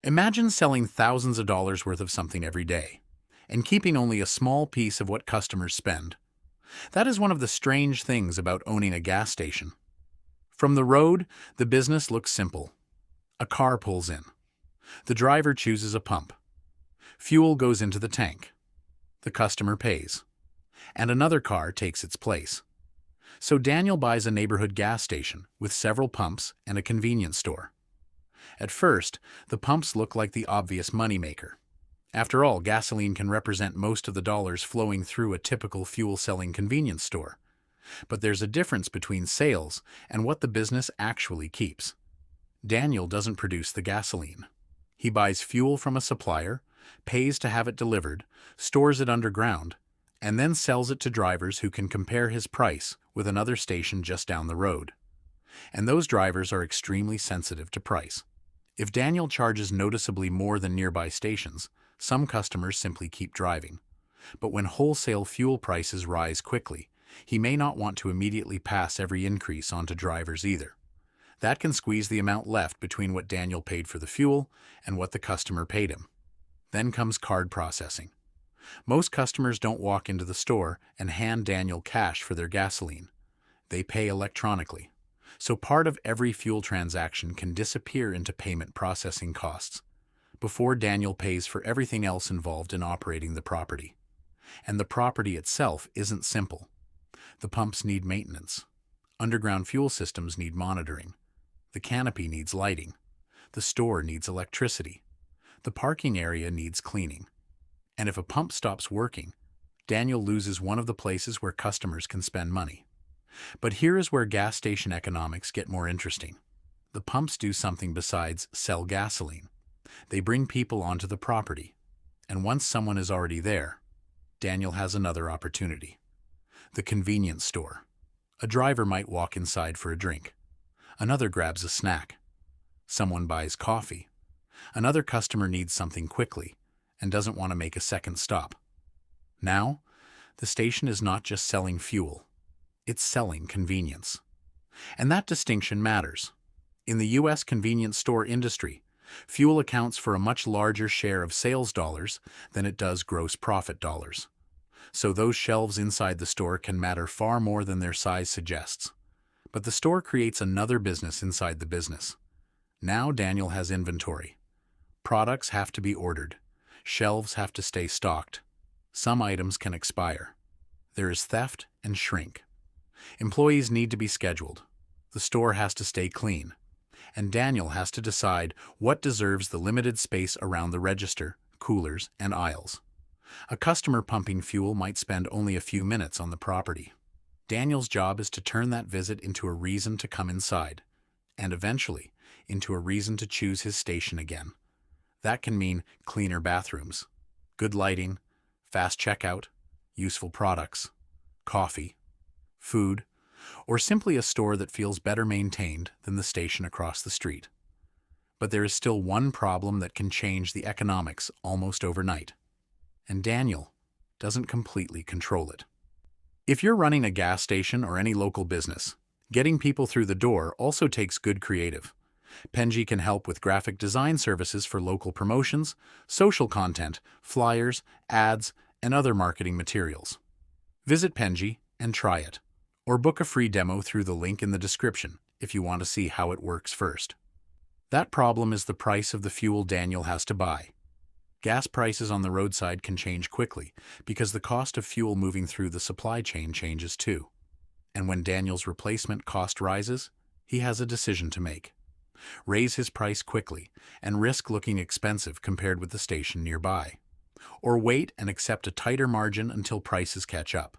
Imagine selling thousands of dollars worth of something every day and keeping only a small piece of what customers spend. That is one of the strange things about owning a gas station. From the road, the business looks simple. A car pulls in. The driver chooses a pump. Fuel goes into the tank. The customer pays. And another car takes its place. So Daniel buys a neighborhood gas station with several pumps and a convenience store. At first, the pumps look like the obvious moneymaker. After all, gasoline can represent most of the dollars flowing through a typical fuel-selling convenience store. But there's a difference between sales and what the business actually keeps. Daniel doesn't produce the gasoline. He buys fuel from a supplier, pays to have it delivered, stores it underground, and then sells it to drivers who can compare his price with another station just down the road. And those drivers are extremely sensitive to price. If Daniel charges noticeably more than nearby stations, some customers simply keep driving. But when wholesale fuel prices rise quickly, he may not want to immediately pass every increase on to drivers either. That can squeeze the amount left between what Daniel paid for the fuel and what the customer paid him. Then comes card processing. Most customers don't walk into the store and hand Daniel cash for their gasoline. They pay electronically. So part of every fuel transaction can disappear into payment processing costs before Daniel pays for everything else involved in operating the property. And the property itself isn't simple. The pumps need maintenance. Underground fuel systems need monitoring. The canopy needs lighting. The store needs electricity. The parking area needs cleaning. And if a pump stops working, Daniel loses one of the places where customers can spend money. But here is where gas station economics get more interesting. The pumps do something besides sell gasoline. They bring people onto the property. And once someone is already there, Daniel has another opportunity. The convenience store. A driver might walk inside for a drink. Another grabs a snack. Someone buys coffee. Another customer needs something quickly and doesn't want to make a second stop. Now, the station is not just selling fuel. It's selling convenience. And that distinction matters. In the U.S. convenience store industry, fuel accounts for a much larger share of sales dollars than it does gross profit dollars. So those shelves inside the store can matter far more than their size suggests. But the store creates another business inside the business. Now Daniel has inventory. Products have to be ordered. Shelves have to stay stocked. Some items can expire. There is theft and shrink. Employees need to be scheduled. The store has to stay clean. And Daniel has to decide what deserves the limited space around the register, coolers, and aisles. A customer pumping fuel might spend only a few minutes on the property. Daniel's job is to turn that visit into a reason to come inside, and eventually into a reason to choose his station again. That can mean cleaner bathrooms, good lighting, fast checkout, useful products, coffee, food, or simply a store that feels better maintained than the station across the street. But there is still one problem that can change the economics almost overnight. And Daniel doesn't completely control it. If you're running a gas station or any local business, getting people through the door also takes good creative. Penji can help with graphic design services for local promotions, social content, flyers, ads, and other marketing materials. Visit Penji and try it, or book a free demo through the link in the description if you want to see how it works first. That problem is the price of the fuel Daniel has to buy. Gas prices on the roadside can change quickly because the cost of fuel moving through the supply chain changes too. And when Daniel's replacement cost rises, he has a decision to make. Raise his price quickly and risk looking expensive compared with the station nearby. Or wait and accept a tighter margin until prices catch up.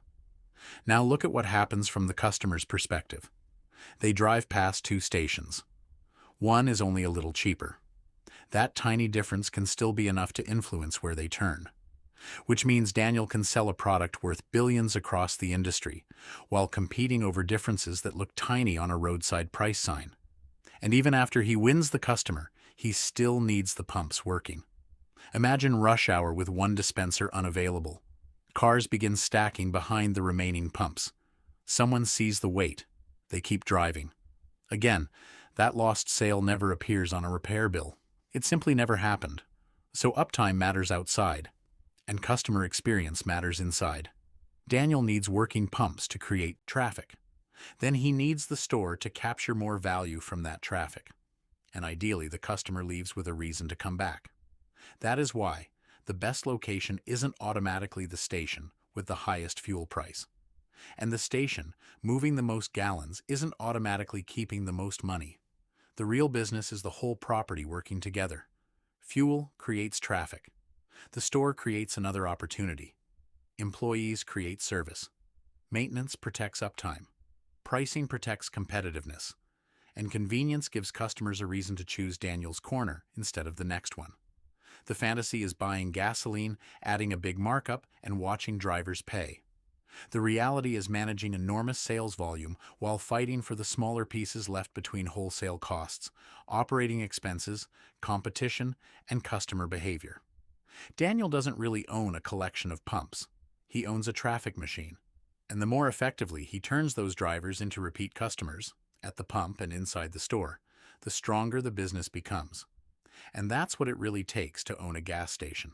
Now look at what happens from the customer's perspective. They drive past two stations. One is only a little cheaper. That tiny difference can still be enough to influence where they turn. Which means Daniel can sell a product worth billions across the industry, while competing over differences that look tiny on a roadside price sign. And even after he wins the customer, he still needs the pumps working. Imagine rush hour with one dispenser unavailable. Cars begin stacking behind the remaining pumps. Someone sees the wait. They keep driving. Again, that lost sale never appears on a repair bill. It simply never happened. So uptime matters outside, and customer experience matters inside. Daniel needs working pumps to create traffic. Then he needs the store to capture more value from that traffic. And ideally, the customer leaves with a reason to come back. That is why the best location isn't automatically the station with the highest fuel price. And the station, moving the most gallons, isn't automatically keeping the most money. The real business is the whole property working together. Fuel creates traffic. The store creates another opportunity. Employees create service. Maintenance protects uptime. Pricing protects competitiveness. And convenience gives customers a reason to choose Daniel's Corner instead of the next one. The fantasy is buying gasoline, adding a big markup, and watching drivers pay. The reality is managing enormous sales volume while fighting for the smaller pieces left between wholesale costs, operating expenses, competition, and customer behavior. Daniel doesn't really own a collection of pumps. He owns a traffic machine. And the more effectively he turns those drivers into repeat customers, at the pump and inside the store, the stronger the business becomes. And that's what it really takes to own a gas station.